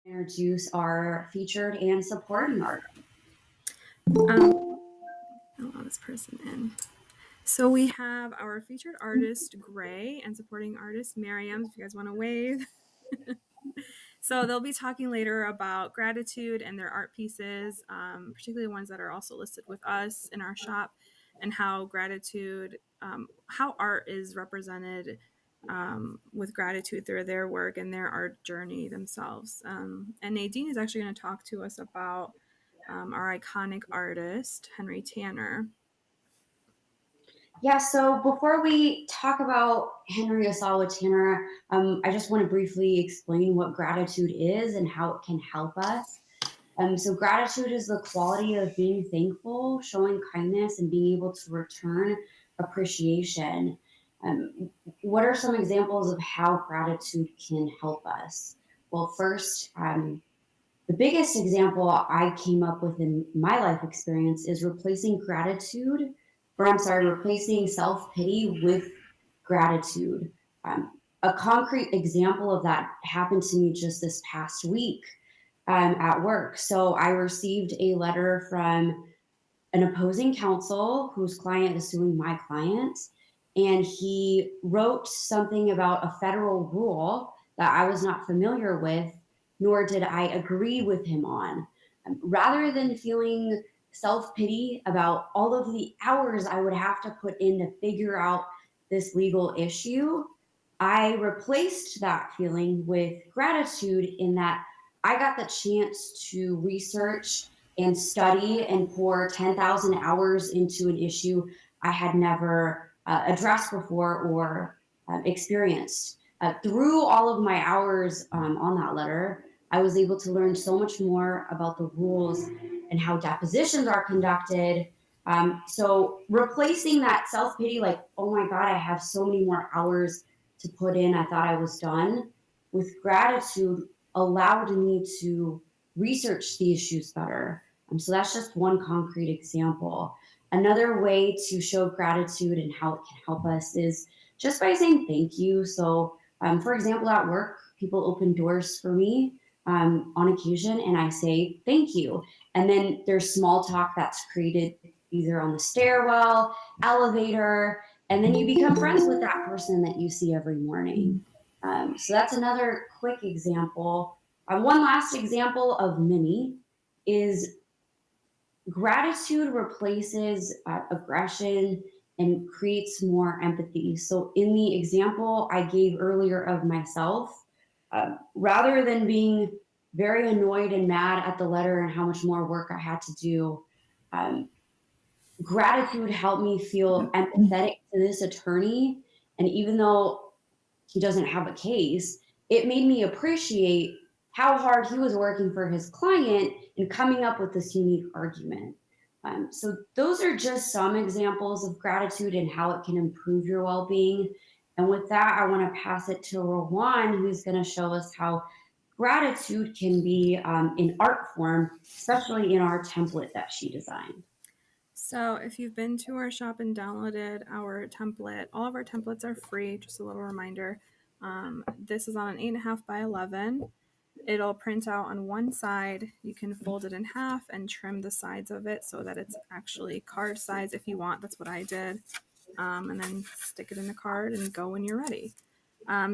Introduce our featured and supporting artist. I'll allow this person in. So we have our featured artist, Gray, and supporting artist, Miriam, if you guys want to wave. So they'll be talking later about gratitude and their art pieces, particularly ones that are also listed with us in our shop, and how gratitude, how art is represented with gratitude through their work and their art journey themselves. And Nadine is actually going to talk to us about our iconic artist, Henry Tanner. Yeah, so before we talk about Henry Osawa Tanner, I just want to briefly explain what gratitude is and how it can help us. So, gratitude is the quality of being thankful, showing kindness, and being able to return appreciation. What are some examples of how gratitude can help us? Well, first, the biggest example I came up with in my life experience is replacing self pity with gratitude. A concrete example of that happened to me just this past week at work. So I received a letter from an opposing counsel whose client is suing my client. And he wrote something about a federal rule that I was not familiar with, nor did I agree with him on. Rather than feeling self pity about all of the hours I would have to put in to figure out this legal issue, I replaced that feeling with gratitude in that I got the chance to research and study and pour 10,000 hours into an issue I had never addressed before or experienced. Through all of my hours on that letter, I was able to learn so much more about the rules and how depositions are conducted. So replacing that self pity, like, oh my God, I have so many more hours to put in, I thought I was done, with gratitude allowed me to research the issues better. So that's just one concrete example. Another way to show gratitude and how it can help us is just by saying thank you. So, for example, at work, people open doors for me on occasion, and I say thank you. And then there's small talk that's created either on the stairwell, elevator, and then you become friends with that person that you see every morning. So that's another quick example. One last example of many is gratitude replaces aggression and creates more empathy. So, in the example I gave earlier of myself, rather than being very annoyed and mad at the letter and how much more work I had to do, um, gratitude helped me feel empathetic to this attorney. And even though he doesn't have a case, it made me appreciate how hard he was working for his client and coming up with this unique argument. So those are just some examples of gratitude and how it can improve your well-being. And with that, I want to pass it to Rowan, who's going to show us how gratitude can be in art form, especially in our template that she designed. So if you've been to our shop and downloaded our template, all of our templates are free. Just a little reminder. This is on an 8.5 by 11. It'll print out on one side. You can fold it in half and trim the sides of it so that it's actually card size if you want. That's what I did. And then stick it in the card and go when you're ready.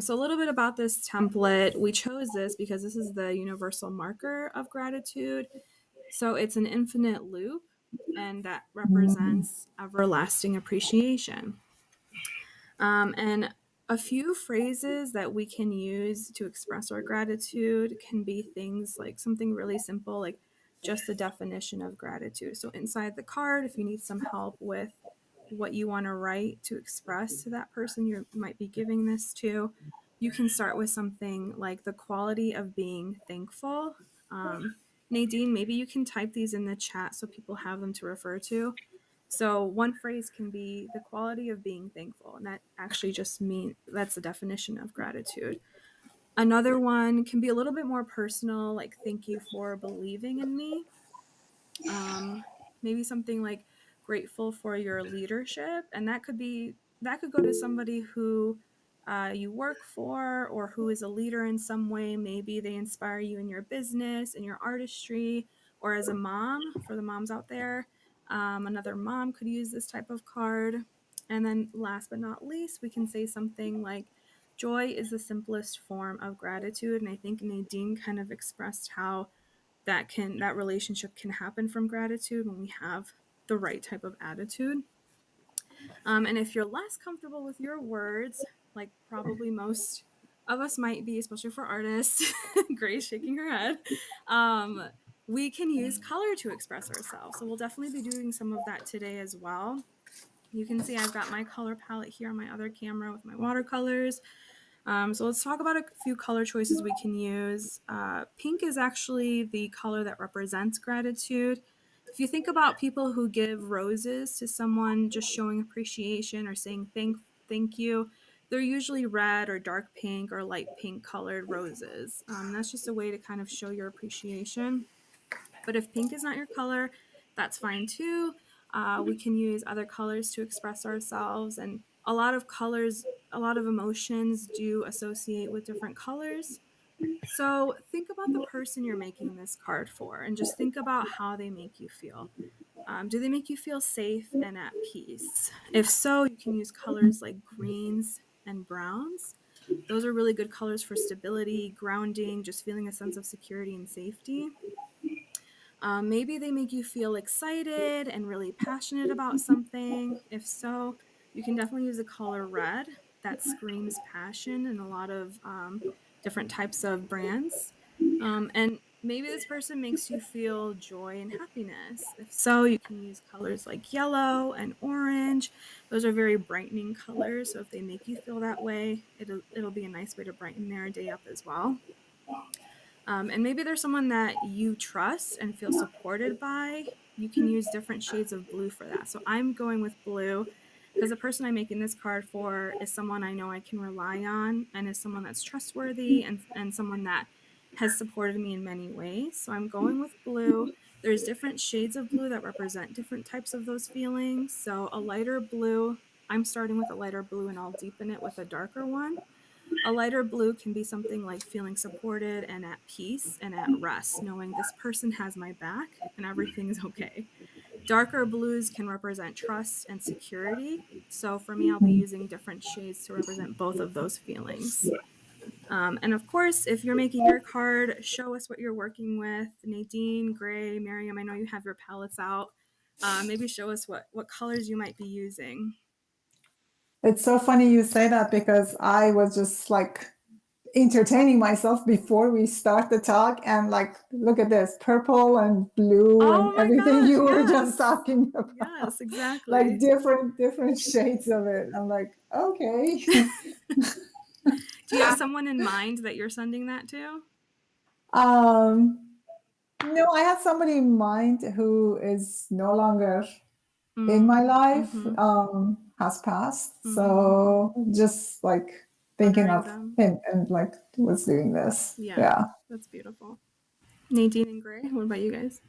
So a little bit about this template. We chose this because this is the universal marker of gratitude. So it's an infinite loop, and that represents everlasting appreciation. And a few phrases that we can use to express our gratitude can be things like something really simple, like just the definition of gratitude. So inside the card, if you need some help with what you want to write to express to that person you might be giving this to, you can start with something like the quality of being thankful. Nadine, maybe you can type these in the chat so people have them to refer to. So one phrase can be the quality of being thankful, and that actually just means that's the definition of gratitude. Another one can be a little bit more personal, like thank you for believing in me. Maybe something like grateful for your leadership, and that could go to somebody who you work for, or who is a leader in some way. Maybe they inspire you in your business, in your artistry, or as a mom, for the moms out there. Another mom could use this type of card. And then last but not least, we can say something like, joy is the simplest form of gratitude. And I think Nadine kind of expressed how that relationship can happen from gratitude when we have the right type of attitude. And if you're less comfortable with your words, like probably most of us might be, especially for artists, Grace shaking her head, um, we can use color to express ourselves. So we'll definitely be doing some of that today as well. You can see I've got my color palette here on my other camera with my watercolors. So let's talk about a few color choices we can use. Pink is actually the color that represents gratitude. If you think about people who give roses to someone just showing appreciation or saying thank you, they're usually red or dark pink or light pink colored roses. That's just a way to kind of show your appreciation. But if pink is not your color, that's fine too. We can use other colors to express ourselves, and a lot of colors, a lot of emotions do associate with different colors. So think about the person you're making this card for and just think about how they make you feel. Do they make you feel safe and at peace? If so, you can use colors like greens and browns. Those are really good colors for stability, grounding, just feeling a sense of security and safety. Maybe they make you feel excited and really passionate about something. If so, you can definitely use the color red. That screams passion in a lot of different types of brands. And maybe this person makes you feel joy and happiness. If so, you can use colors like yellow and orange. Those are very brightening colors. So if they make you feel that way, it'll be a nice way to brighten their day up as well. And maybe there's someone that you trust and feel supported by. You can use different shades of blue for that. So I'm going with blue because the person I'm making this card for is someone I know I can rely on and is someone that's trustworthy and someone that has supported me in many ways. So I'm going with blue. There's different shades of blue that represent different types of those feelings. So a lighter blue, I'm starting with a lighter blue and I'll deepen it with a darker one. A lighter blue can be something like feeling supported and at peace and at rest, knowing this person has my back and everything is okay. Darker blues can represent trust and security. So for me, I'll be using different shades to represent both of those feelings. And of course, if you're making your card, show us what you're working with. Nadine, Gray, Miriam, I know you have your palettes out. Maybe show us what colors you might be using. It's so funny you say that because I was just like entertaining myself before we start the talk and like, look at this purple and blue and Oh my everything gosh, you were yes. just talking about. Yes, exactly. Like different shades of it. I'm like, okay. Do you have someone in mind that you're sending that to? um no, I had somebody in mind who is no longer in my life, Mm-hmm. has passed. Mm-hmm. So just like thinking Honoring of them. him and like was doing this. Yeah, Yeah. that's beautiful. Nadine and Gray, what about you guys?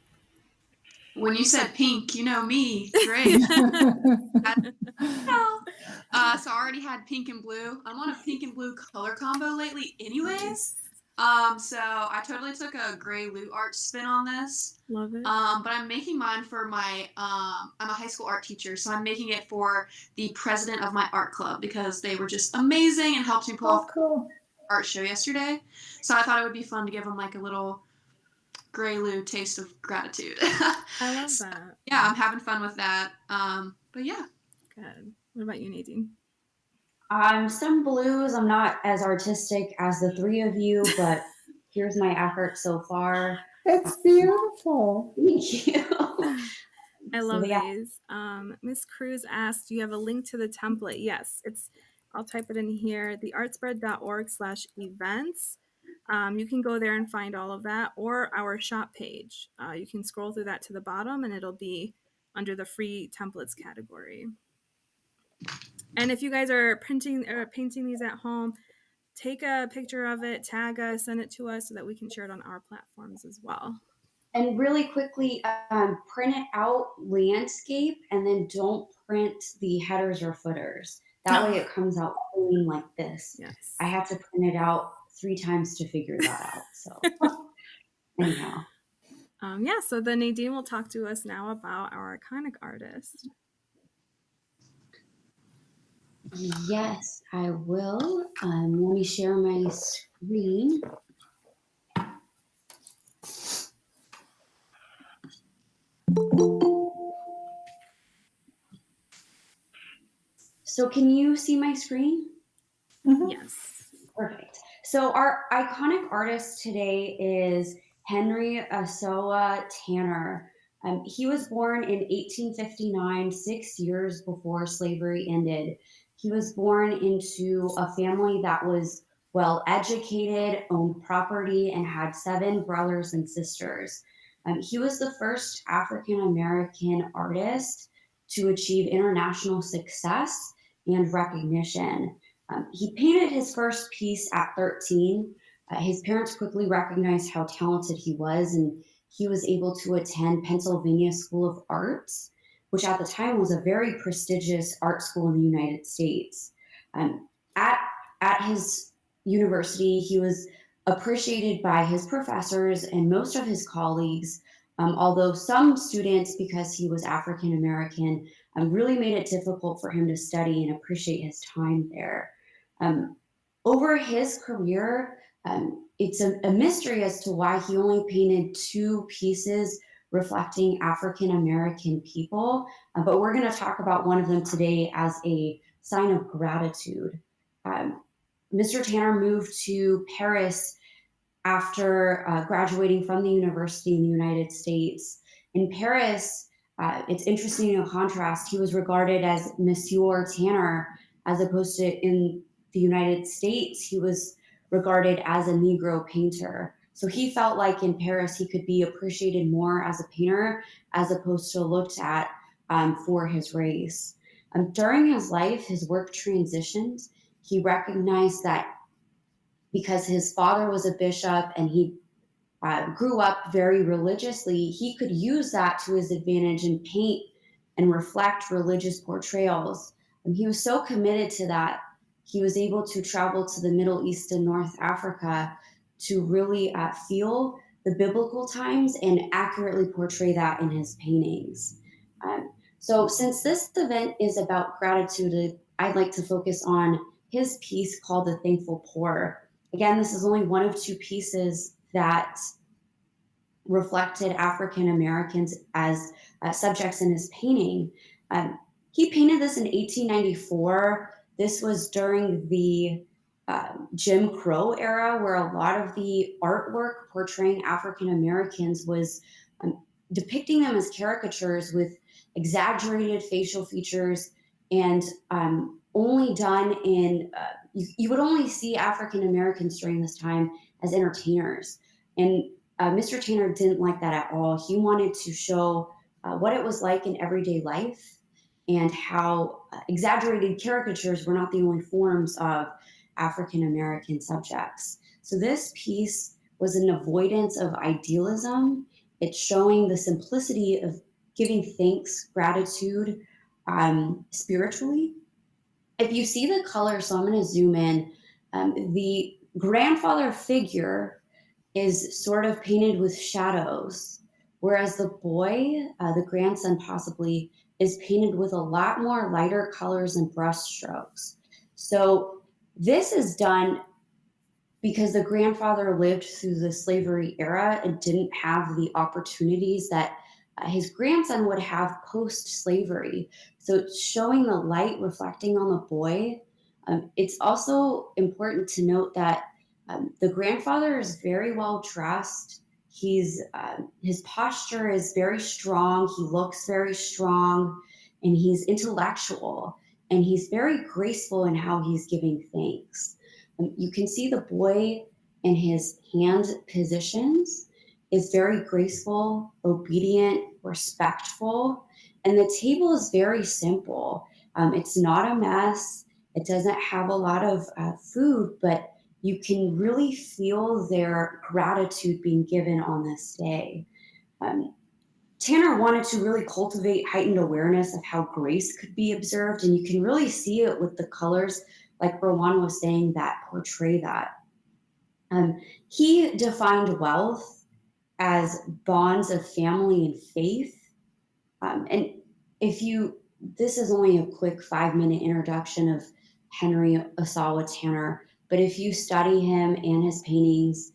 When you said pink, you know me, great. So I already had pink and blue. I'm on a pink and blue color combo lately anyways. So I totally took a gray loot art spin on this. Love it. But I'm making mine for my, I'm a high school art teacher, so I'm making it for the president of my art club because they were just amazing and helped me pull off Cool. art show yesterday. So I thought it would be fun to give them like a little gray lou taste of gratitude. I love So, that. yeah, I'm having fun with that. But yeah. Good. What about you, Nadine? Some blues. I'm not as artistic as the three of you, but here's my effort so far. It's beautiful. Thank you. I love yeah. these. Miss Cruz asked, do you have a link to the template? Yes, I'll type it in here, theartspread.org/events. You can go there and find all of that, or our shop page. You can scroll through that to the bottom and it'll be under the free templates category. And if you guys are printing or painting these at home, take a picture of it, tag us, send it to us so that we can share it on our platforms as well. And really quickly, print it out landscape and then don't print the headers or footers. That way it comes out clean like this. Yes. I had to print it out 3 times to figure that out. So anyhow. So then Nadine will talk to us now about our iconic artist. Yes, I will. Let me share my screen. So can you see my screen? Mhm. Yes. Perfect. So our iconic artist today is Henry Usoa Tanner. He was born in 1859, 6 years before slavery ended. He was born into a family that was well educated, owned property, and had 7 brothers and sisters. He was the first African American artist to achieve international success and recognition. He painted his first piece at 13. His parents quickly recognized how talented he was, and he was able to attend Pennsylvania School of Arts, which at the time was a very prestigious art school in the United States. Um, at, at his university, he was appreciated by his professors and most of his colleagues, although some students, because he was African American, really made it difficult for him to study and appreciate his time there. Um, Over his career, it's a mystery as to why he only painted 2 pieces reflecting African American people, but we're going to talk about one of them today as a sign of gratitude. Um, Mr. Tanner moved to Paris after graduating from the university in the United States. In Paris, it's interesting in contrast, he was regarded as Monsieur Tanner, as opposed to in the United States, he was regarded as a Negro painter. So he felt like in Paris, he could be appreciated more as a painter as opposed to looked at for his race. During his life, his work transitioned. He recognized that because his father was a bishop and he grew up very religiously, he could use that to his advantage and paint and reflect religious portrayals. And he was so committed to that, he was able to travel to the Middle East and North Africa to really feel the biblical times and accurately portray that in his paintings. So, since this event is about gratitude, I'd like to focus on his piece called The Thankful Poor. Again, this is only one of 2 pieces that reflected African Americans as subjects in his painting. He painted this in 1894. This was during the Jim Crow era, where a lot of the artwork portraying African Americans was depicting them as caricatures with exaggerated facial features and only done in, you would only see African Americans during this time as entertainers. And Mr. Tanner didn't like that at all. He wanted to show what it was like in everyday life and how exaggerated caricatures were not the only forms of African American subjects. So this piece was an avoidance of idealism. It's showing the simplicity of giving thanks, gratitude, spiritually. If you see the color, so I'm going to zoom in, the grandfather figure is sort of painted with shadows, whereas the boy, the grandson possibly, is painted with a lot more lighter colors and brush strokes. So this is done because the grandfather lived through the slavery era and didn't have the opportunities that his grandson would have post slavery. So it's showing the light reflecting on the boy. It's also important to note that the grandfather is very well dressed. His posture is very strong. He looks very strong, and he's intellectual, and he's very graceful in how he's giving thanks. You can see the boy in his hand positions is very graceful, obedient, respectful, and the table is very simple. It's not a mess. It doesn't have a lot of food, but you can really feel their gratitude being given on this day. Tanner wanted to really cultivate heightened awareness of how grace could be observed, and you can really see it with the colors, like Rowan was saying, that portray that. He defined wealth as bonds of family and faith. And if you, this is only a quick 5-minute introduction of Henry Osawa Tanner, but if you study him and his paintings,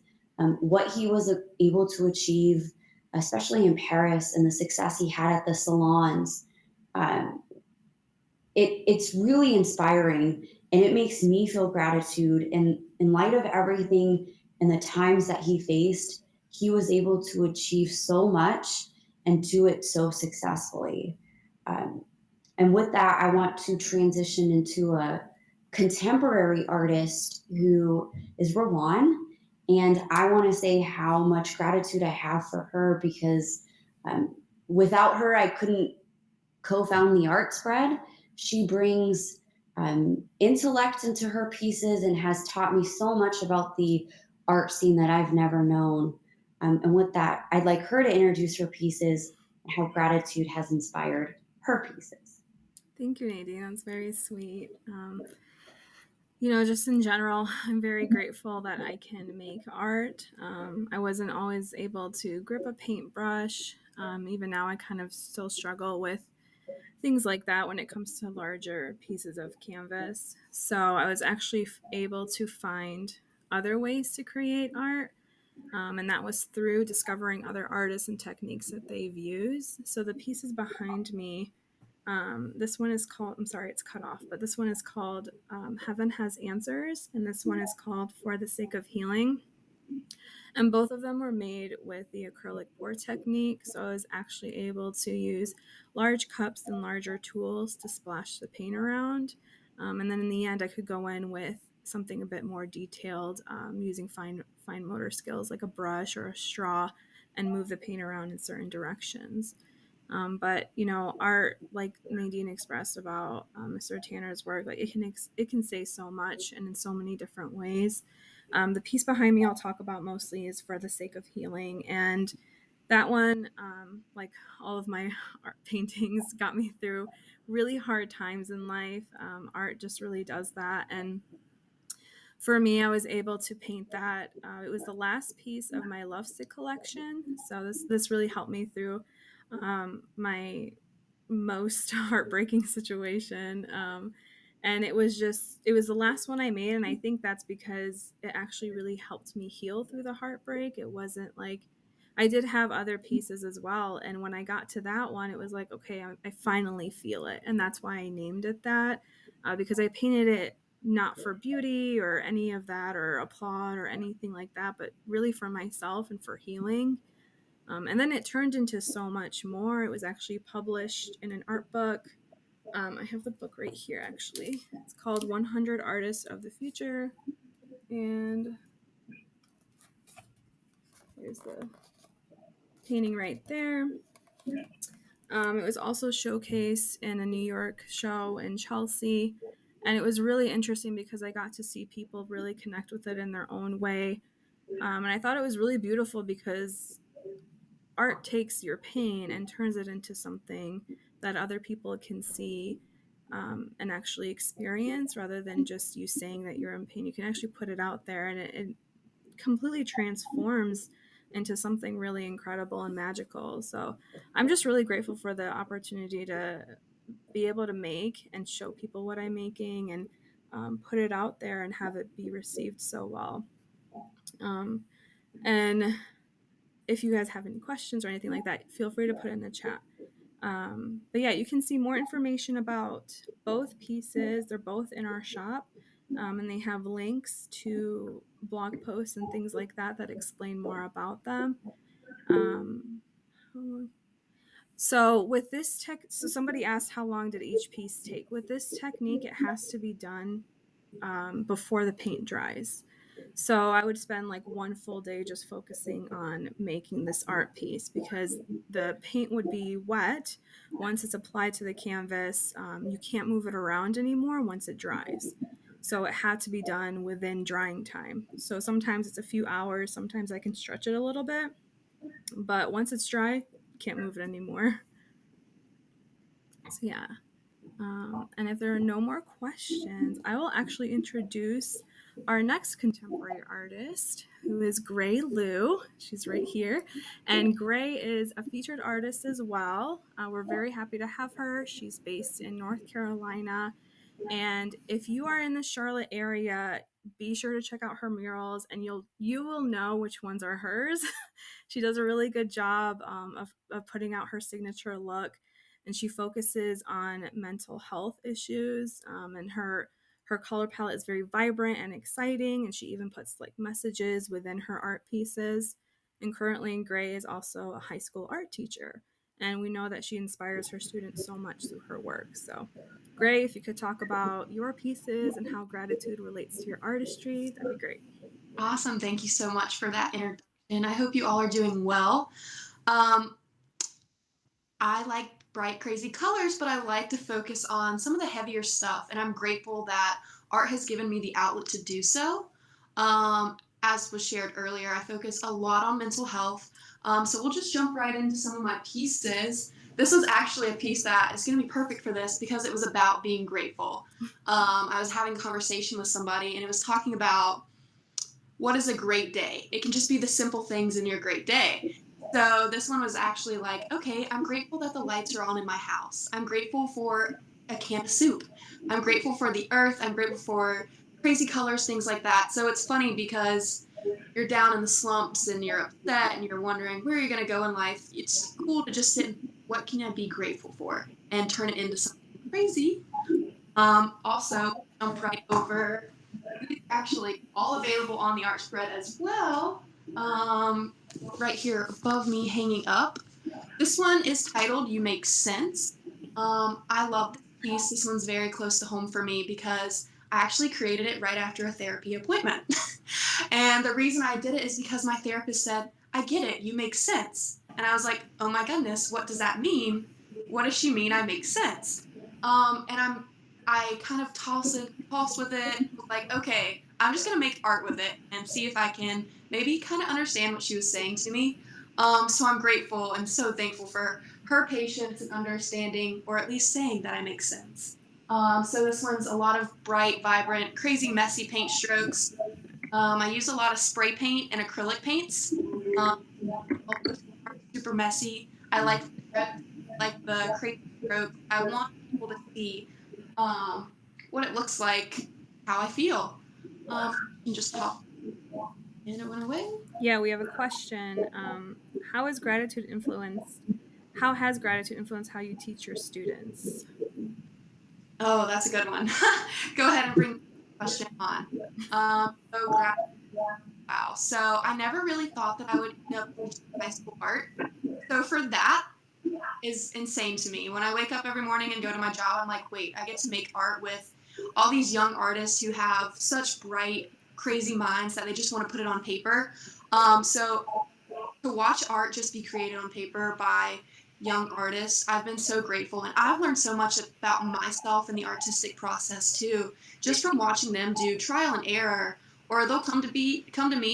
what he was able to achieve, especially in Paris, and the success he had at the salons, um, it's really inspiring, and it makes me feel gratitude. And in light of everything and the times that he faced, he was able to achieve so much and do it so successfully. Um, and with that, I want to transition into a contemporary artist who is Rawan. And I want to say how much gratitude I have for her, because without her, I couldn't co-found the art spread. She brings intellect into her pieces and has taught me so much about the art scene that I've never known. And with that, I'd like her to introduce her pieces and how gratitude has inspired her pieces. Thank you, Nadine. That's very sweet. Just in general, I'm very grateful that I can make art. I wasn't always able to grip a paintbrush. Even now, I kind of still struggle with things like that when it comes to larger pieces of canvas. So I was actually able to find other ways to create art. And that was through discovering other artists and techniques that they've used. So the pieces behind me, this one is called, I'm sorry, it's cut off, but this one is called Heaven Has Answers. And this one is called For the Sake of Healing. And both of them were made with the acrylic pour technique. So I was actually able to use large cups and larger tools to splash the paint around. And then in the end, I could go in with something a bit more detailed, using fine motor skills like a brush or a straw, and move the paint around in certain directions. But art, like Nadine expressed about Mr. Tanner's work, like it can say so much and in so many different ways. The piece behind me I'll talk about mostly is For the Sake of Healing, and that one, like all of my art paintings, got me through really hard times in life. Art just really does that, and for me, I was able to paint that. It was the last piece of my love stick collection, so this really helped me through my most heartbreaking situation. And it was the last one I made, and I think that's because it actually really helped me heal through the heartbreak. It wasn't like, I did have other pieces as well, and when I got to that one, it was like, okay, I finally feel it, and that's why I named it that, because I painted it not for beauty or any of that or applaud or anything like that, but really for myself and for healing. And then it turned into so much more. It was actually published in an art book. I have the book right here, actually. It's called 100 Artists of the Future. And here's the painting right there. It was also showcased in a New York show in Chelsea. And it was really interesting because I got to see people really connect with it in their own way. And I thought it was really beautiful because art takes your pain and turns it into something that other people can see, and actually experience, rather than just you saying that you're in pain. You can actually put it out there, and it completely transforms into something really incredible and magical. So I'm just really grateful for the opportunity to be able to make and show people what I'm making, and put it out there and have it be received so well. And if you guys have any questions or anything like that, feel free to put it in the chat. But yeah, you can see more information about both pieces. They're both in our shop, and they have links to blog posts and things like that that explain more about them. So with this so somebody asked how long did each piece take. With this technique, it has to be done before the paint dries. So I would spend like one full day just focusing on making this art piece, because the paint would be wet once it's applied to the canvas. You can't move it around anymore once it dries. So it had to be done within drying time. So sometimes it's a few hours, sometimes I can stretch it a little bit, but once it's dry, can't move it anymore. So yeah. And if there are no more questions, I will actually introduce our next contemporary artist, who is Gray Lou. She's right here. And Gray is a featured artist as well. We're very happy to have her. She's based in North Carolina. And if you are in the Charlotte area, be sure to check out her murals, and you will know which ones are hers. She does a really good job of putting out her signature look, and she focuses on mental health issues. And her color palette is very vibrant and exciting, and she even puts like messages within her art pieces. And currently, Gray is also a high school art teacher, and we know that she inspires her students so much through her work. So Gray, if you could talk about your pieces and how gratitude relates to your artistry, that'd be great. Awesome. Thank you so much for that introduction. I hope you all are doing well. Um, I like bright, crazy colors, but I like to focus on some of the heavier stuff, and I'm grateful that art has given me the outlet to do so. As was shared earlier, I focus a lot on mental health. So we'll just jump right into some of my pieces. This was actually a piece that is going to be perfect for this because it was about being grateful. I was having a conversation with somebody, and it was talking about what is a great day. It can just be the simple things in your great day. So this one was actually like, okay, I'm grateful that the lights are on in my house. I'm grateful for a can of soup. I'm grateful for the earth. I'm grateful for crazy colors, things like that. So it's funny because you're down in the slumps and you're upset and you're wondering where you're going to go in life. It's cool to just sit and what can I be grateful for and turn it into something crazy. Also, jump right over. Actually, all available on the art spread as well. Right here above me, hanging up. This one is titled "You Make Sense." I love this piece. This one's very close to home for me because I actually created it right after a therapy appointment. And the reason I did it is because my therapist said, "I get it. You make sense." And I was like, "Oh my goodness, what does that mean? What does she mean? I make sense?" And I kind of toss with it, like, okay, I'm just gonna make art with it and see if I can maybe kind of understand what she was saying to me. So I'm grateful and so thankful for her patience and understanding, or at least saying that I make sense. So this one's a lot of bright, vibrant, crazy, messy paint strokes. I use a lot of spray paint and acrylic paints. Super messy. I like the crazy strokes. I want people to see what it looks like, how I feel. You can just pop and it went away. Yeah, we have a question. How has gratitude influenced how you teach your students? Oh, that's a good one. Go ahead and bring the question on. Wow. So I never really thought that I would end up teaching high school art. So for that is insane to me. When I wake up every morning and go to my job, I'm like, wait, I get to make art with all these young artists who have such bright, crazy minds that they just want to put it on paper. So to watch art just be created on paper by young artists, I've been so grateful, and I've learned so much about myself and the artistic process too, just from watching them do trial and error. Or they'll come to me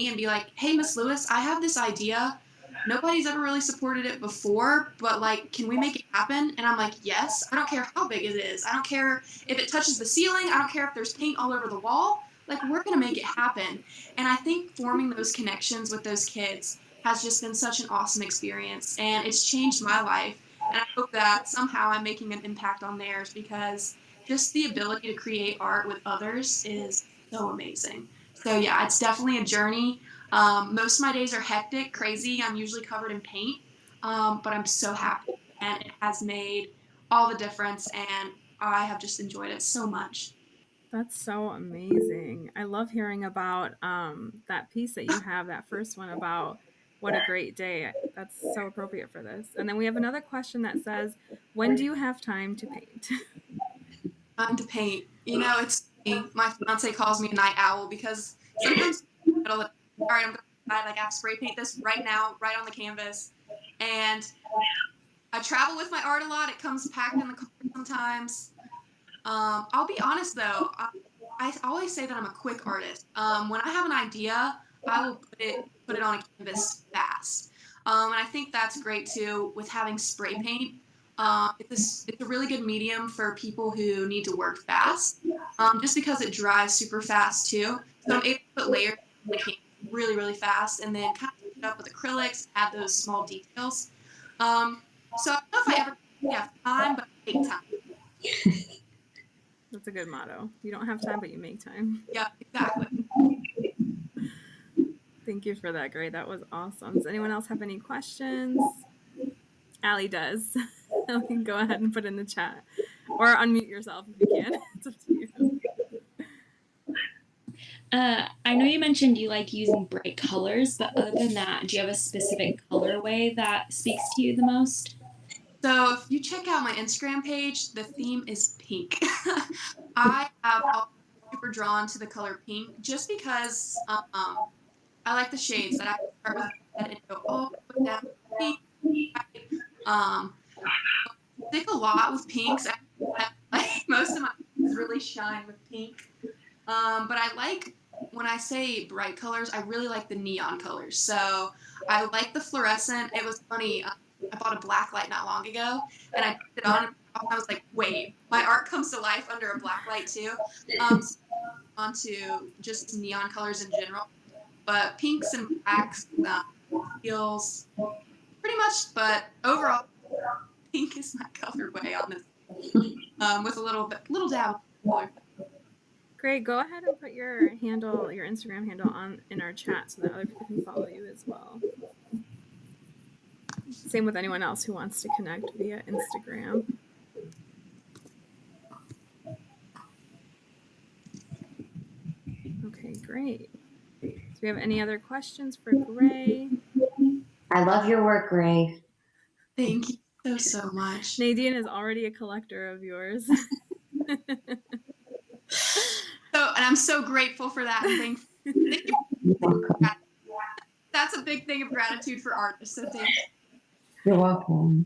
and be like, "Hey, Miss Lewis, I have this idea. Nobody's ever really supported it before, but like, can we make it happen?" And I'm like, "Yes. I don't care how big it is. I don't care if it touches the ceiling. I don't care if there's paint all over the wall. Like, we're gonna make it happen." And I think forming those connections with those kids has just been such an awesome experience, and it's changed my life. And I hope that somehow I'm making an impact on theirs, because just the ability to create art with others is so amazing. So yeah, it's definitely a journey. Most of my days are hectic, crazy. I'm usually covered in paint, but I'm so happy, and it has made all the difference, and I have just enjoyed it so much. That's so amazing. I love hearing about that piece that you have, that first one about what a great day. That's so appropriate for this. And then we have another question that says, when do you have time to paint? Time to paint. You know, it's funny. My fiance calls me a night owl because sometimes all right, I'm going to like I have to spray paint this right now, right on the canvas. And I travel with my art a lot. It comes packed in the car sometimes. I'll be honest though, I always say that I'm a quick artist. When I have an idea, I will put it on a canvas fast. And I think that's great too with having spray paint. It's a really good medium for people who need to work fast, just because it dries super fast too. So I'm able to put layers on the canvas really, really fast, and then kind of touch it up with acrylics, add those small details. So I don't know if I ever have time, but I take time. That's a good motto. You don't have time, but you make time. Yeah, exactly. Thank you for that, Gray. That was awesome. Does anyone else have any questions? Allie does. Allie, go ahead and put in the chat. Or unmute yourself if you can. It's up to you. I know you mentioned you like using bright colors, but other than that, do you have a specific colorway that speaks to you the most? So if you check out my Instagram page, the theme is pink. I have always been super drawn to the color pink just because I like the shades that I start with red and go all the way down to pink. I stick a lot with pinks. Like most of my pieces really shine with pink. But I like, when I say bright colors, I really like the neon colors. So I like the fluorescent. It was funny. I bought a black light not long ago, and I put it on, and I was like, wait, my art comes to life under a black light too. So onto just neon colors in general. But pinks and blacks, feels pretty much, but overall, pink is my colorway on this, with a little dab of color. Great. Go ahead and put your handle, your Instagram handle in our chat so that other people can follow you as well. Same with anyone else who wants to connect via Instagram. Okay, great. Do we have any other questions for Gray? I love your work, Gray. Thank you so much. Nadine is already a collector of yours. And I'm so grateful for that. And thank you. That's a big thing of gratitude for artists. So thank you. You're welcome.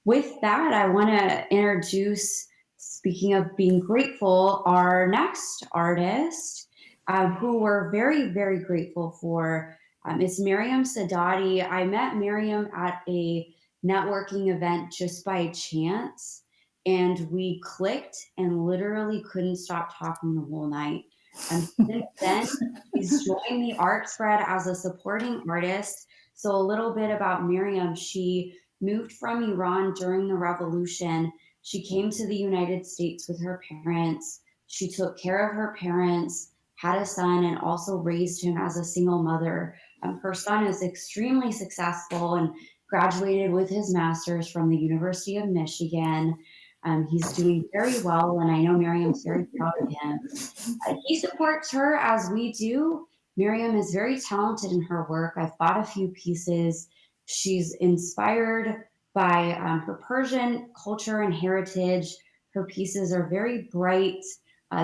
With that, I want to introduce, speaking of being grateful, our next artist, who we're very, very grateful for. It's Miriam Sadati. I met Miriam at a networking event just by chance, and we clicked and literally couldn't stop talking the whole night. And since then, she's joined the art spread as a supporting artist. So a little bit about Miriam. She moved from Iran during the revolution. She came to the United States with her parents. She took care of her parents, had a son, and also raised him as a single mother. Her son is extremely successful and graduated with his master's from the University of Michigan. He's doing very well, and I know Miriam's very proud of him. He supports her as we do. Miriam is very talented in her work. I've bought a few pieces. She's inspired by her Persian culture and heritage. Her pieces are very bright.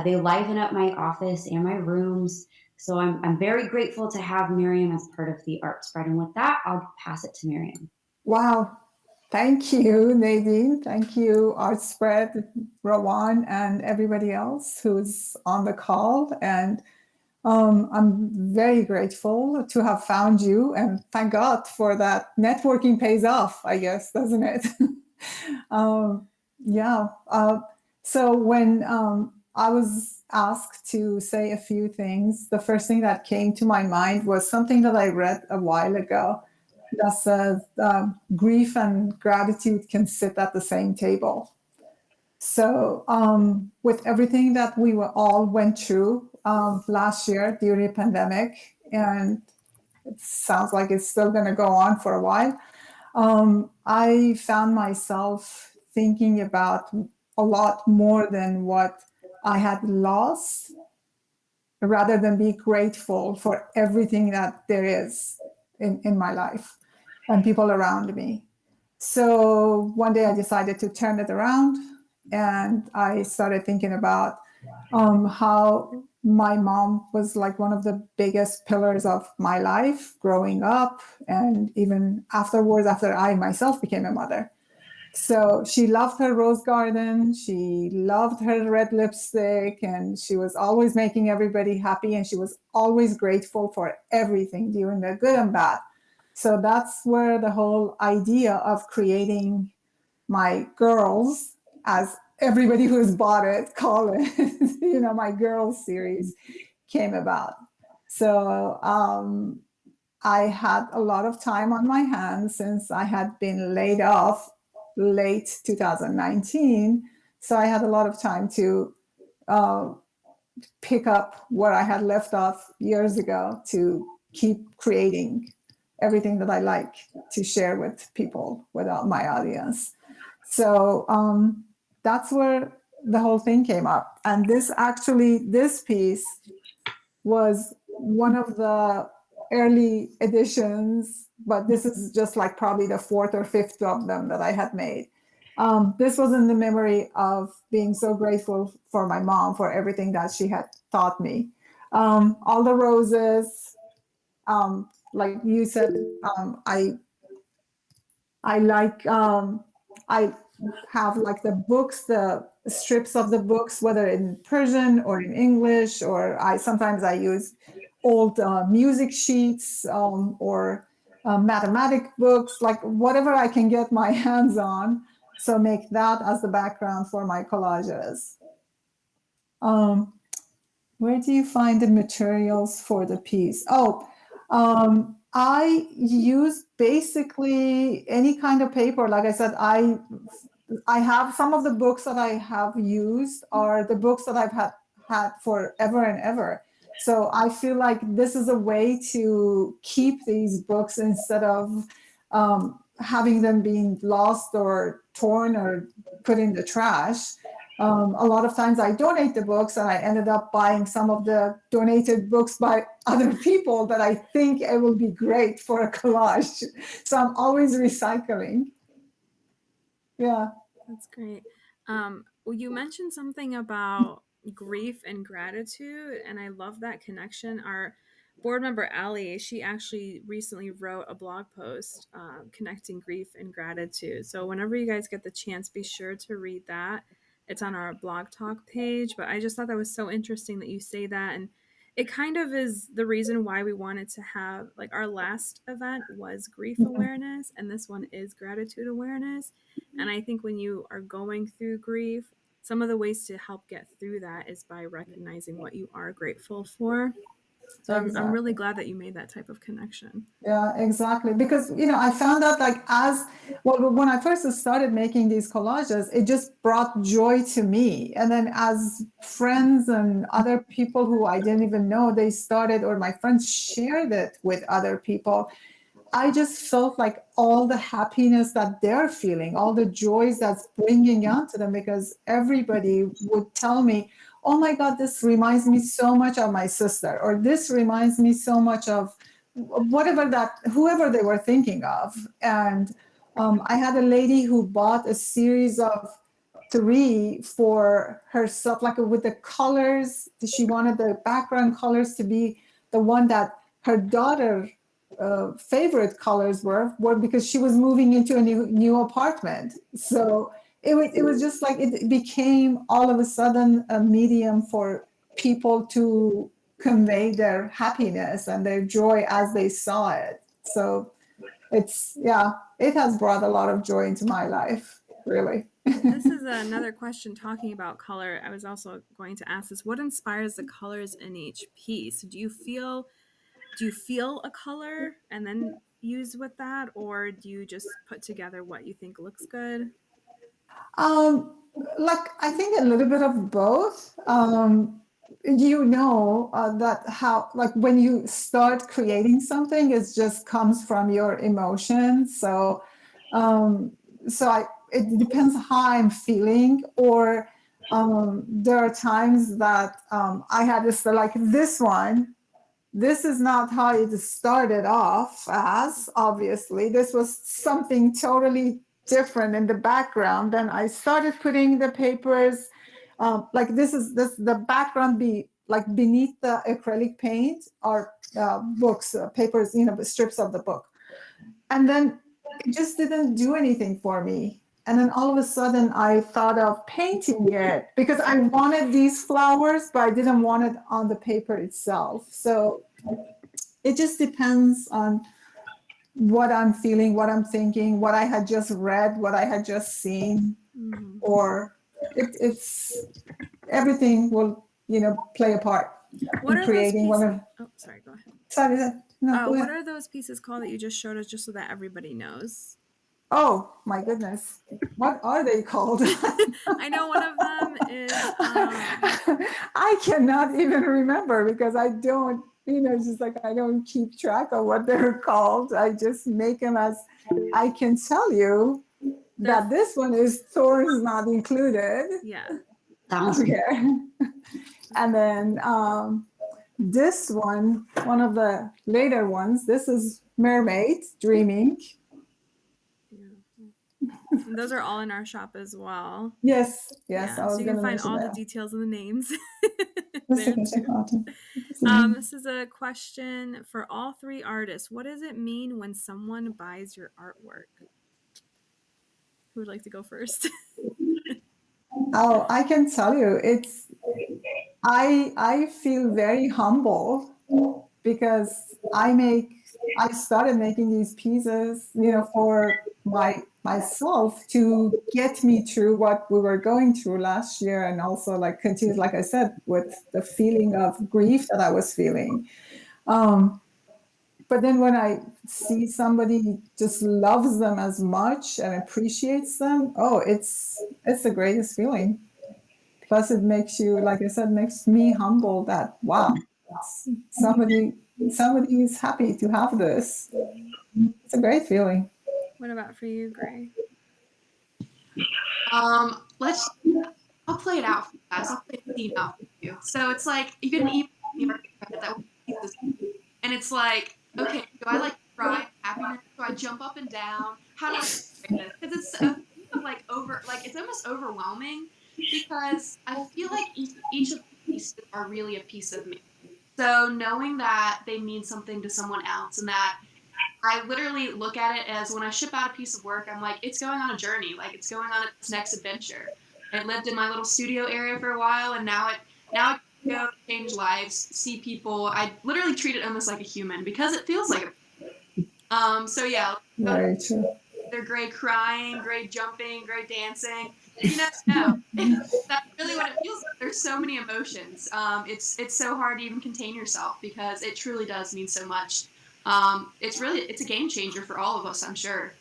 They liven up my office and my rooms. So I'm very grateful to have Miriam as part of the art spread. And with that, I'll pass it to Miriam. Wow. Thank you, Nadine. Thank you, Art Spread, Rowan, and everybody else who's on the call. And I'm very grateful to have found you, and thank God for that. Networking pays off, I guess, doesn't it? Yeah. So when I was asked to say a few things, the first thing that came to my mind was something that I read a while ago that says grief and gratitude can sit at the same table. So with everything that we all went through last year during the pandemic, and it sounds like it's still going to go on for a while, I found myself thinking about a lot more than what I had lost, rather than be grateful for everything that there is in my life and people around me. So one day I decided to turn it around, and I started thinking about how my mom was like one of the biggest pillars of my life growing up, and even afterwards, after I myself became a mother. So she loved her rose garden, she loved her red lipstick, and she was always making everybody happy, and she was always grateful for everything, during the good and bad. So that's where the whole idea of creating my girls, as everybody who's bought it call it, my girls series came about. So I had a lot of time on my hands since I had been laid off late 2019. So I had a lot of time to pick up where I had left off years ago to keep creating everything that I like to share with people, with my audience. So that's where the whole thing came up. And this piece was one of the early editions, but this is just like probably the fourth or fifth of them that I had made. This was in the memory of being so grateful for my mom for everything that she had taught me. All the roses, like you said, I like I have like the books, the strips of the books, whether in Persian or in English, or sometimes I use old music sheets or mathematic books, like whatever I can get my hands on. So make that as the background for my collages. Where do you find the materials for the piece? I use basically any kind of paper. Like I said, I have some of the books that I have used are the books that I've had forever and ever. So I feel like this is a way to keep these books instead of having them being lost or torn or put in the trash. A lot of times I donate the books, and I ended up buying some of the donated books by other people that I think it will be great for a collage. So I'm always recycling. Yeah. That's great. Well, you mentioned something about grief and gratitude, and I love that connection. Our board member, Ali, she actually recently wrote a blog post connecting grief and gratitude. So whenever you guys get the chance, be sure to read that. It's on our blog talk page, but I just thought that was so interesting that you say that. And it kind of is the reason why we wanted to have, like, our last event was grief awareness, and this one is gratitude awareness. And I think when you are going through grief, some of the ways to help get through that is by recognizing what you are grateful for. So I'm really glad that you made that type of connection. Yeah, exactly. Because, I found out when I first started making these collages, it just brought joy to me. And then as friends and other people who I didn't even know, they started, or my friends shared it with other people, I just felt like all the happiness that they're feeling, all the joys that's bringing out to them, because everybody would tell me, oh my God, this reminds me so much of my sister, or this reminds me so much of whoever they were thinking of. And I had a lady who bought a series of 3 for herself, like with the colors. She wanted the background colors to be the one that her daughter favorite colors were because she was moving into a new apartment. So it was just like it became all of a sudden a medium for people to convey their happiness and their joy as they saw it. So it has brought a lot of joy into my life, really. This is another question talking about color. I was also going to ask this: what inspires the colors in each piece? Do you feel a color and then use with that, or do you just put together what you think looks good? I think a little bit of both. That how, like, when you start creating something, it just comes from your emotions. So it depends how I'm feeling, or there are times that I had this, like this one. This is not how it started off as, obviously. This was something totally different in the background. Then I started putting the papers, the background be like beneath the acrylic paint or books, papers, strips of the book. And then it just didn't do anything for me. And then all of a sudden I thought of painting it because I wanted these flowers, but I didn't want it on the paper itself. So it just depends on what I'm feeling, what I'm thinking, what I had just read, what I had just seen, Mhm. or it's everything will, play a part What in are those creating one pieces? of. Oh, sorry, go ahead. Sorry, no, go What ahead. are those pieces called that you just showed us, just so that everybody knows? Oh my goodness, what are they called? I know one of them is. I cannot even remember because I don't, just like I don't keep track of what they're called. I just make them as I can tell you that this one is thorns not included. Yeah. Sounds Okay. And then this one of the later ones, this is Mermaid Dreaming. And those are all in our shop as well. Yes, Yeah, I was so you going can to find mention all the that. details and the names Let's there take a too. second. This is a question for all three artists. What does it mean when someone buys your artwork? Who would like to go first? Oh, I can tell you, I feel very humble because I started making these pieces, for myself to get me through what we were going through last year, and also like continue, like I said, with the feeling of grief that I was feeling. But then when I see somebody just loves them as much and appreciates them, oh, it's the greatest feeling. Plus, it makes you, like I said, makes me humble that wow, somebody is happy to have this. It's a great feeling. What about for you, Gray? Let's. I'll play it out for you guys. I'll play the scene out for you. So it's like you get an email that pieces, and it's like, okay, do I like cry happiness? Do I jump up and down? How do I explain this? Because it's like it's almost overwhelming because I feel like each of the pieces are really a piece of me. So knowing that they mean something to someone else, and that I literally look at it as when I ship out a piece of work, I'm like, it's going on a journey, like it's going on its next adventure. It lived in my little studio area for a while, and now it go change lives, see people. I literally treat it almost like a human because it feels like a. So yeah, Very true. they're Gray crying, Gray jumping, Gray dancing. No, that's really what it feels like. There's so many emotions. It's so hard to even contain yourself because it truly does mean so much. It's a game changer for all of us, I'm sure.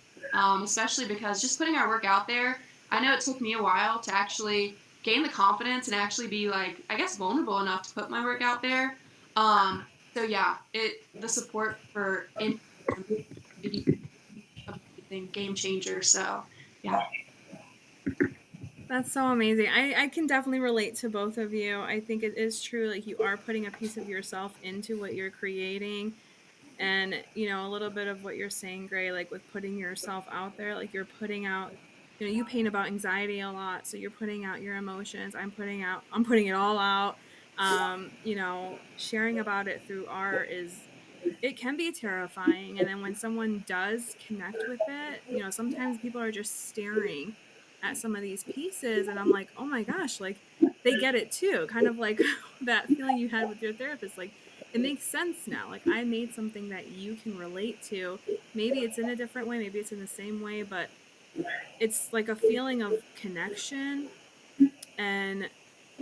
Especially because just putting our work out there, I know it took me a while to actually gain the confidence and actually be like, I guess, vulnerable enough to put my work out there. So yeah, the support for a game changer. So yeah. That's so amazing. I can definitely relate to both of you. I think it is true. Like, you are putting a piece of yourself into what you're creating. And, a little bit of what you're saying, Gray, like with putting yourself out there, like you're putting out, you paint about anxiety a lot. So you're putting out your emotions. I'm putting it all out. Sharing about it through art it can be terrifying. And then when someone does connect with it, sometimes people are just staring at some of these pieces, and I'm like, oh my gosh, like they get it too. Kind of like that feeling you had with your therapist. Like, it makes sense now. Like, I made something that you can relate to. Maybe it's in a different way, maybe it's in the same way, but it's like a feeling of connection and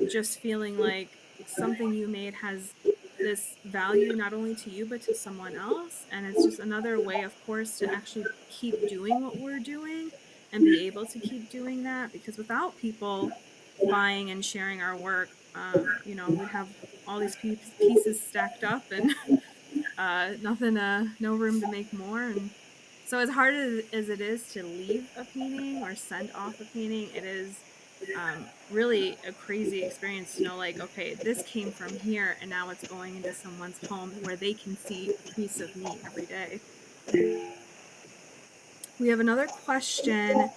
just feeling like something you made has this value not only to you but to someone else. And it's just another way, of course, to actually keep doing what we're doing and be able to keep doing that, because without people buying and sharing our work, we'd have all these pieces stacked up and nothing, no room to make more. And so as hard as it is to leave a painting or send off a painting, it is really a crazy experience to know, like, okay, this came from here and now it's going into someone's home where they can see a piece of me every day. We have another question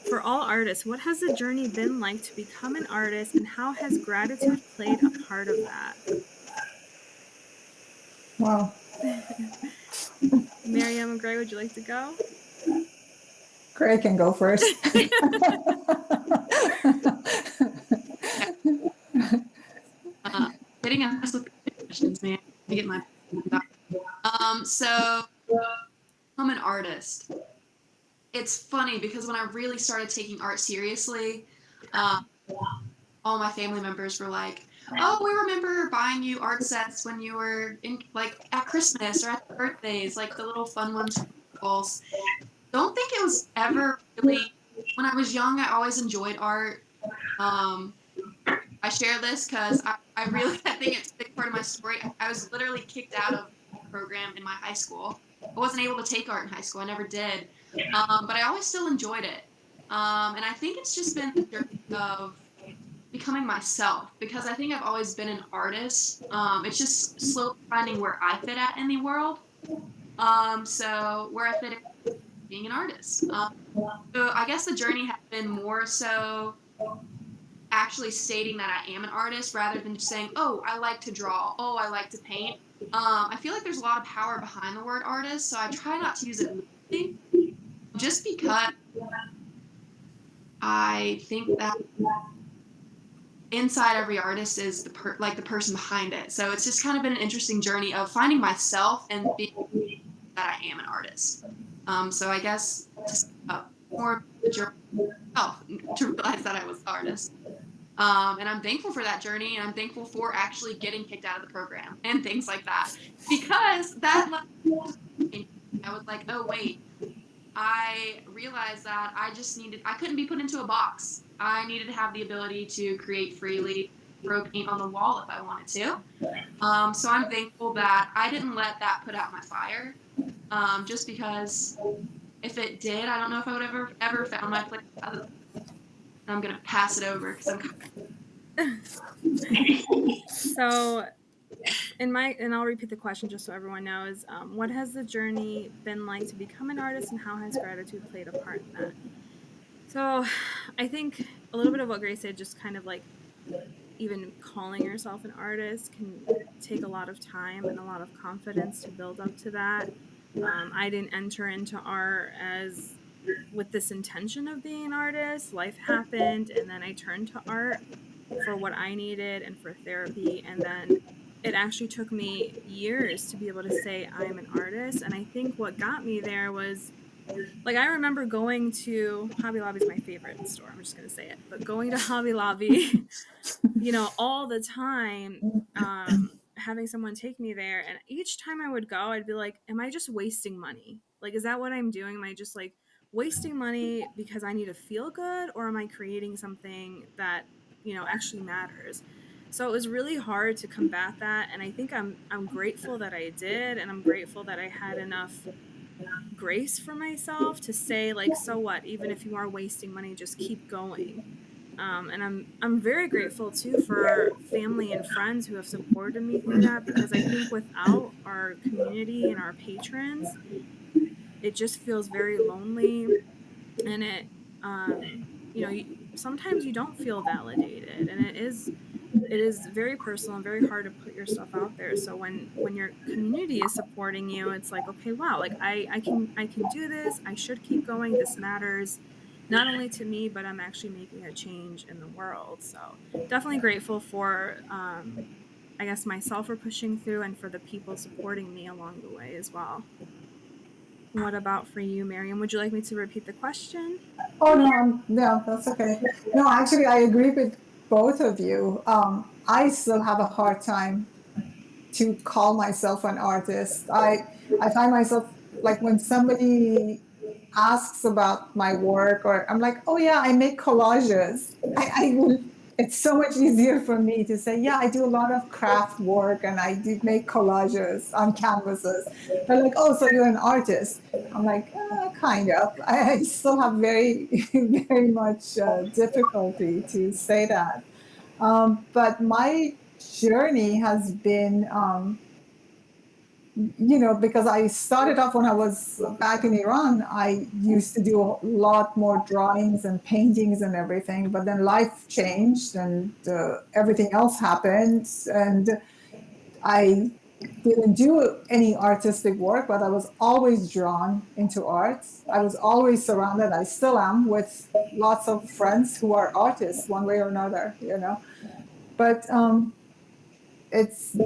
for all artists. What has the journey been like to become an artist, and how has gratitude played a part of that? Wow. Miriam and Gray, would you like to go? Gray can go first. Getting us with questions, man. To get my so become an artist. It's funny because when I really started taking art seriously, um, all my family members were like, "Oh, we remember buying you art sets when you were in like at Christmas or at birthdays, like the little fun ones from schools." Don't think it was ever really when I was young. I always enjoyed art. Um, I share this because I really I think it's a big part of my story. I was literally kicked out of the program in my high school. I wasn't able to take art in high school. I never did, but I always still enjoyed it. And I think it's just been the journey of becoming myself because I think I've always been an artist. It's just slowly finding where I fit at in the world. So where I fit in being an artist. So I guess the journey has been more so actually stating that I am an artist rather than just saying, oh, I like to draw, oh, I like to paint. I feel like there's a lot of power behind the word artist, so I try not to use it loosely, just because I think that inside every artist is the person behind it. So it's just kind of been an interesting journey of finding myself and being that I am an artist. So I guess more the journey to realize that I was an artist. And I'm thankful for that journey, and I'm thankful for actually getting kicked out of the program and things like that, because that I was like, oh wait, I realized that I couldn't be put into a box. I needed to have the ability to create freely, throw paint on the wall if I wanted to. So I'm thankful that I didn't let that put out my fire, just because if it did, I don't know if I would ever found my place. I'm gonna pass it over because I'm. So, and I'll repeat the question just so everyone knows. What has the journey been like to become an artist, and how has gratitude played a part in that? So, I think a little bit of what Grace said, just kind of like even calling yourself an artist can take a lot of time and a lot of confidence to build up to that. I didn't enter into art as with this intention of being an artist. Life happened, and then I turned to art for what I needed and for therapy. And then it actually took me years to be able to say I'm an artist. And I think what got me there was like I remember going to Hobby Lobby's my favorite store. I'm just gonna say it, but going to Hobby Lobby, all the time, having someone take me there, and each time I would go, I'd be like, "Am I just wasting money? Like, is that what I'm doing? Am I just like wasting money because I need to feel good, or am I creating something that actually matters?" So it was really hard to combat that, and I think I'm grateful that I did, and I'm grateful that I had enough grace for myself to say like, so what, even if you are wasting money, just keep going. And I'm very grateful too for family and friends who have supported me through that, because I think without our community and our patrons, it just feels very lonely, and sometimes you don't feel validated, and it is very personal and very hard to put yourself out there. So when your community is supporting you, it's like, okay, wow, like I can do this. I should keep going. This matters not only to me, but I'm actually making a change in the world. So definitely grateful for I guess myself for pushing through, and for the people supporting me along the way as well. What about for you, Miriam? Would you like me to repeat the question? Oh no, no, that's okay. No, actually, I agree with both of you. I still have a hard time to call myself an artist. I find myself like when somebody asks about my work, or I'm like, oh yeah, I make collages. I will. It's so much easier for me to say, yeah, I do a lot of craft work and I do make collages on canvases. They're like, oh, so you're an artist. I'm like, kind of. I still have very, very much difficulty to say that. But my journey has been, because I started off when I was back in Iran. I used to do a lot more drawings and paintings and everything, but then life changed and everything else happened. And I didn't do any artistic work, but I was always drawn into art. I was always surrounded, I still am, with lots of friends who are artists one way or another. But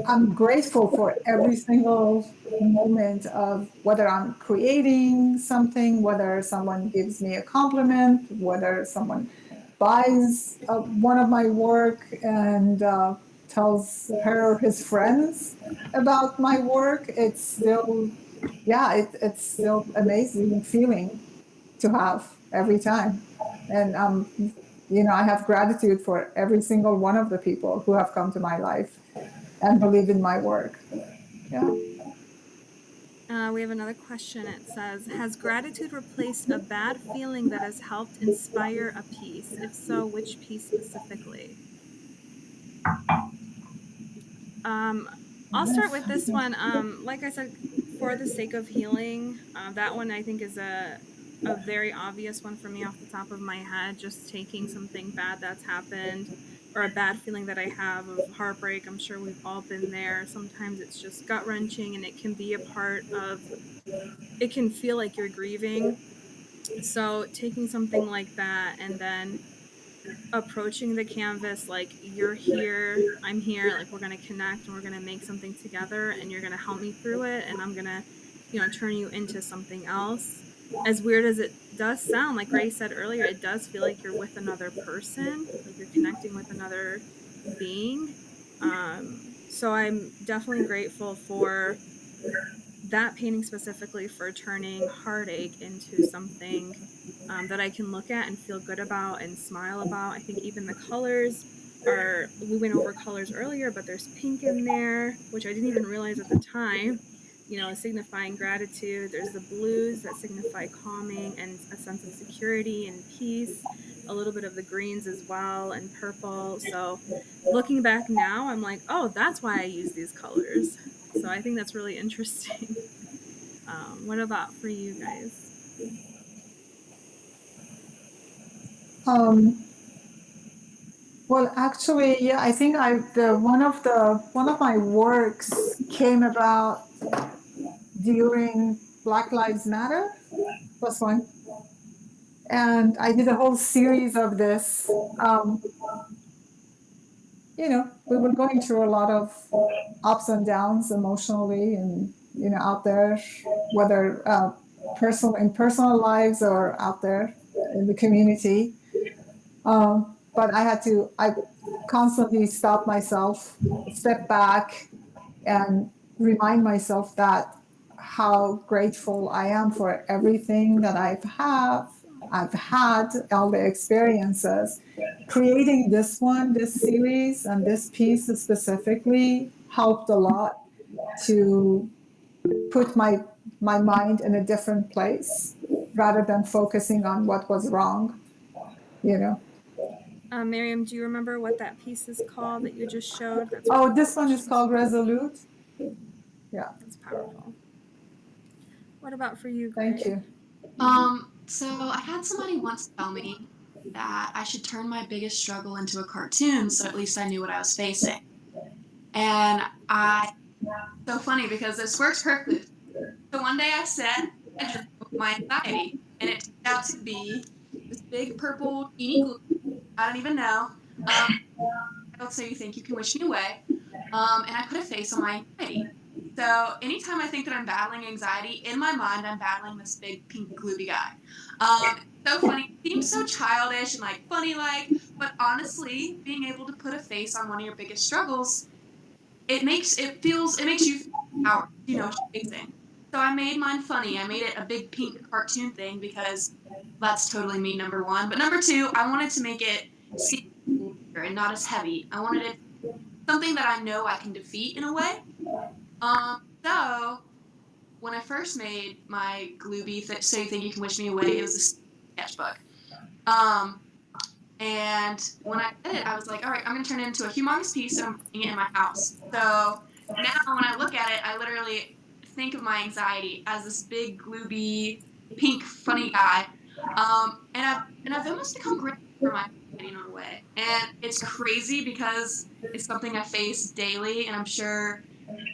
I'm grateful for every single moment of whether I'm creating something, whether someone gives me a compliment, whether someone buys one of my work and tells her or his friends about my work. It's still, yeah, it's still amazing feeling to have every time. And I have gratitude for every single one of the people who have come to my life and believe in my work. Yeah. We have another question. It says, has gratitude replaced a bad feeling that has helped inspire a piece? If so, which piece specifically? I'll start with this one. Like I said, for the sake of healing, that one I think is a very obvious one for me off the top of my head. Just taking something bad that's happened or a bad feeling that I have of heartbreak. I'm sure we've all been there. Sometimes it's just gut wrenching and it can be a part of, it can feel like you're grieving. So taking something like that and then approaching the canvas like, you're here, I'm here, like we're going to connect and we're going to make something together and you're going to help me through it and I'm going to, turn you into something else. As weird as it does sound, like Ray said earlier, it does feel like you're with another person, like you're connecting with another being. So I'm definitely grateful for that painting specifically, for turning heartache into something that I can look at and feel good about and smile about. I think even the colors are, we went over colors earlier, but there's pink in there, which I didn't even realize at the time, signifying gratitude. There's the blues that signify calming and a sense of security and peace, a little bit of the greens as well, and purple. So looking back now, I'm like, oh, that's why I use these colors. So I think that's really interesting. What about for you guys? Well, actually, yeah, I think one of my works came about during Black Lives Matter, plus one, and I did a whole series of this. We were going through a lot of ups and downs emotionally, and out there, whether personal lives or out there in the community. But I constantly stop myself, step back, and remind myself that how grateful I am for everything that I've had, all the experiences. Creating this series, and this piece specifically helped a lot to put my mind in a different place rather than focusing on what was wrong, Miriam, do you remember what that piece is called that you just showed? This one is called Resolute. Yeah. That's powerful. What about for you, Thank Gray? you. So I had somebody once tell me that I should turn my biggest struggle into a cartoon so at least I knew what I was facing. And so funny because this works perfectly. So one day I sat and just wrote my anxiety, and it turned out to be this big purple teeny glue. I don't even know. So you think you can wish me away. And I put a face on my anxiety. So anytime I think that I'm battling anxiety, in my mind, I'm battling this big pink gloopy guy. So funny. It seems so childish and like funny, but honestly, being able to put a face on one of your biggest struggles, it makes you feel power, amazing. So I made mine funny. I made it a big pink cartoon thing because that's totally me, number one. But number two, I wanted to make it and not as heavy. I wanted it something that I know I can defeat in a way. So when I first made my Glooby So You Think You Can Wish Me Away, it was a sketchbook. And when I did it, I was like, all right, I'm going to turn it into a humongous piece and I'm putting it in my house. So now when I look at it, I literally think of my anxiety as this big, glooby, pink, funny guy. And I've almost become grateful for my anxiety in a way. And it's crazy because it's something I face daily, and I'm sure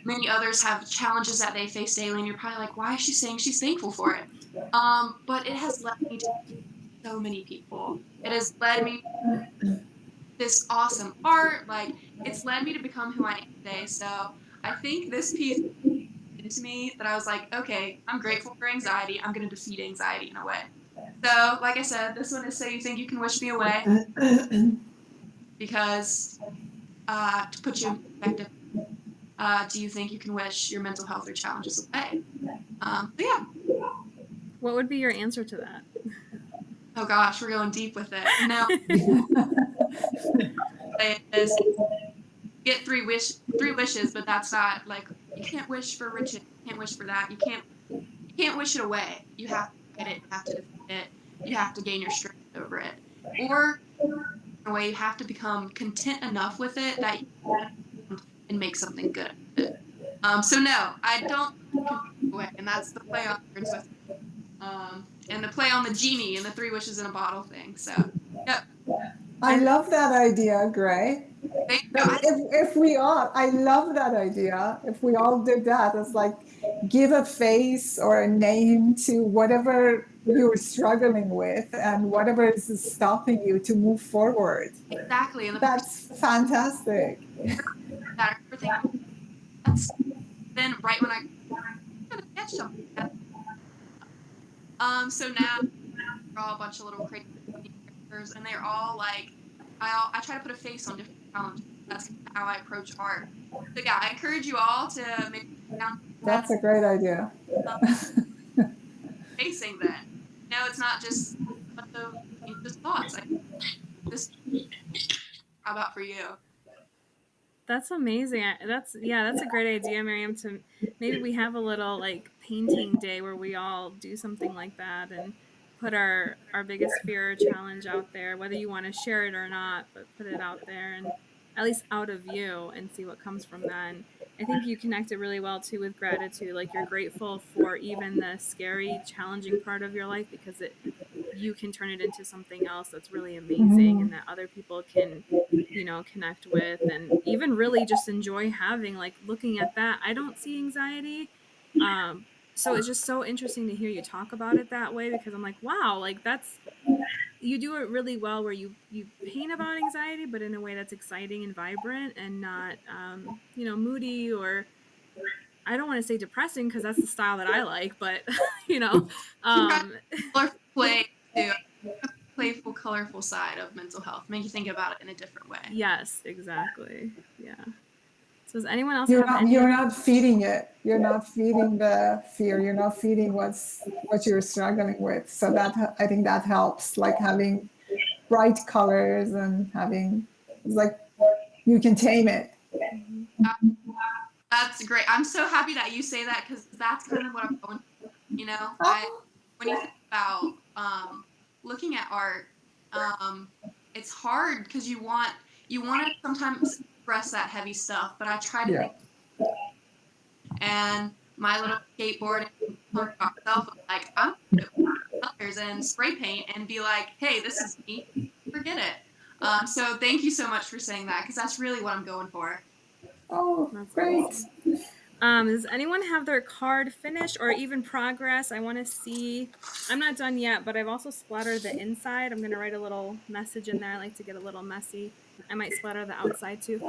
many others have challenges that they face daily, and you're probably like, why is she saying she's thankful for it? But it has led me to so many people. It has led me to this awesome art. Like, it's led me to become who I am today. So I think this piece into me that I was like, okay, I'm grateful for anxiety. I'm going to defeat anxiety in a way. So, like I said, this one is so you think you can wish me away, because to put you in perspective, do you think you can wish your mental health or challenges away? So yeah. What would be your answer to that? Oh gosh, we're going deep with it. No, it is get three wishes, but that's not like you can't wish for riches. You can't wish for that. You can't wish it away. You have to fight it. You have to defeat it. You have to gain your strength over it. Or in a way, you have to become content enough with it that you and make something good of it. So no, I don't away, and that's the play on words with, and the play on the genie and the 3 wishes in a bottle thing. So, yep. I love that idea, Gray. Thank you. But if we all, I love that idea. If we all did that, it's like give a face or a name to whatever you're struggling with and whatever is stopping you to move forward. Exactly. And that's fantastic. That everything. That's then right when I gonna catch something. So now draw a bunch of little crazy characters, and they're all like, I try to put a face on different challenges. That's how I approach art. So yeah, I encourage you all to make down. That's a great idea. Facing that. No, it's not just just thoughts. This. How about for you? That's amazing. That's a great idea, Miriam. To maybe we have a little like painting day where we all do something like that and put our biggest fear or challenge out there, whether you want to share it or not, but put it out there and at least out of you and see what comes from that. And I think you connected really well too with gratitude. Like you're grateful for even the scary, challenging part of your life because you can turn it into something else that's really amazing and that other people can, connect with and even really just enjoy having. Like looking at that, I don't see anxiety. So it's just so interesting to hear you talk about it that way because I'm like, wow, like you do it really well where you paint about anxiety, but in a way that's exciting and vibrant and not, moody or I don't want to say depressing because that's the style that I like, but play too. Playful, colorful side of mental health. Make you think about it in a different way. Yes, exactly. Yeah. So does anyone else you're not feeding it. You're not feeding the fear. You're not feeding what you're struggling with. So that I think that helps. Like having bright colors and having it's like you can tame it. That's great. I'm so happy that you say that because that's kind of what I'm going for. When you think about looking at art, it's hard because you want to sometimes express that heavy stuff, but I try to think. And my little skateboard and punk rock self was like, I'm gonna put colors and spray paint and be like, hey, this is me. Forget it. So thank you so much for saying that because that's really what I'm going for. Oh, that's great. Awesome. Does anyone have their card finished or even progress? I want to see. I'm not done yet, but I've also splattered the inside. I'm going to write a little message in there. I like to get a little messy. I might splatter the outside too.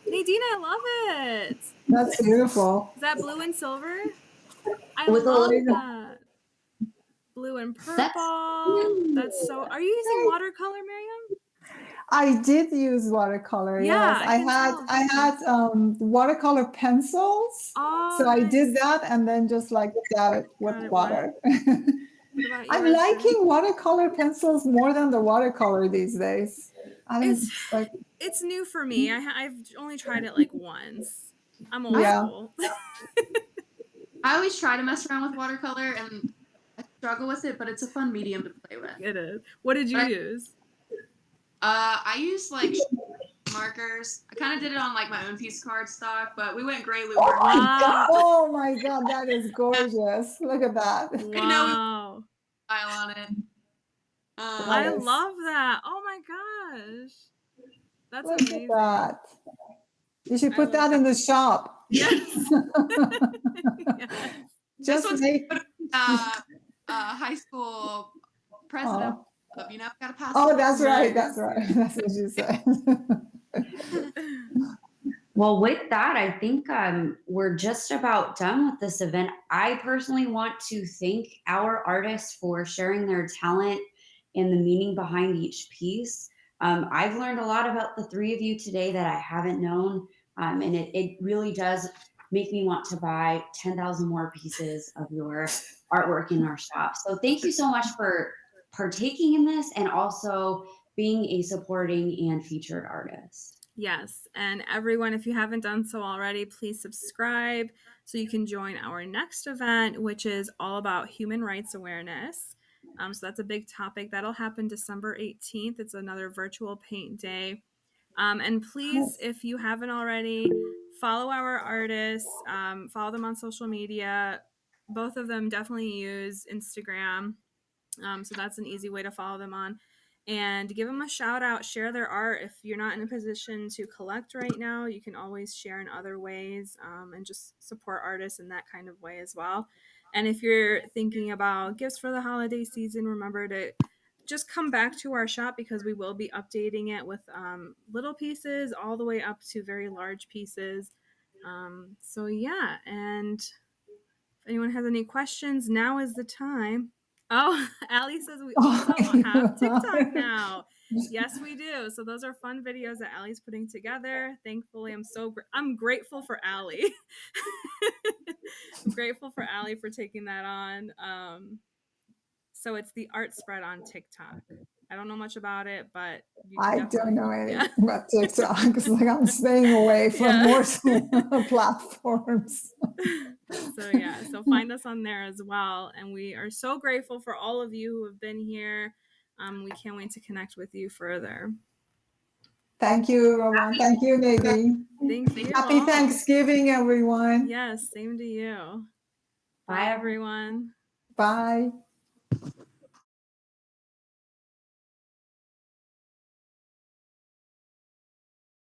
Nadine, I love it. That's beautiful. Is that blue and silver? I love that. Blue and purple. That's so. Are you using watercolor, Miriam? I did use watercolor. Yeah, yes, I had watercolor pencils. Oh, so nice. I did that and then just like dab it with water. I'm liking watercolor pencils more than the watercolor these days. It's new for me. I've only tried it like once. I'm old school. I always try to mess around with watercolor and I struggle with it, but it's a fun medium to play with. It is. What did you use? I used like markers. I kind of did it on like my own piece of cardstock, but we went gray loop. Oh my god, that is gorgeous! Look at that. Wow. Style on it. I love that. Oh my gosh, that's Look amazing. At that. You should put that in the shop. Yes. Yes. Just make high school president. Gotta pass. Oh, that's right. That's right. That's what you said. Well, with that, I think we're just about done with this event. I personally want to thank our artists for sharing their talent and the meaning behind each piece. I've learned a lot about the three of you today that I haven't known, and it really does make me want to buy 10,000 more pieces of your artwork in our shop. So thank you so much for partaking in this and also being a supporting and featured artist. Yes. And everyone, if you haven't done so already, please subscribe so you can join our next event, which is all about human rights awareness. So that's a big topic. That'll happen December 18th. It's another virtual paint day. And please, if you haven't already, follow our artists, follow them on social media. Both of them definitely use Instagram. So that's an easy way to follow them on. And give them a shout out, share their art. If you're not in a position to collect right now, you can always share in other ways, and just support artists in that kind of way as well. And if you're thinking about gifts for the holiday season, remember to just come back to our shop because we will be updating it with little pieces all the way up to very large pieces. So yeah, and if anyone has any questions, now is the time. Oh, Allie says we also have TikTok now. Yes, we do. So those are fun videos that Allie's putting together. Thankfully, I'm grateful for Allie. I'm grateful for Allie for taking that on. So it's the art spread on TikTok. I don't know much about it, but you I definitely, don't know anything about TikTok because like I'm staying away from more platforms. So yeah, so find us on there as well. And we are so grateful for all of you who have been here. We can't wait to connect with you further. Thank you, Rowan. Thank you, Nadine. Thank you. Happy all. Thanksgiving, everyone. Yes, same to you. Bye, Bye everyone. Bye.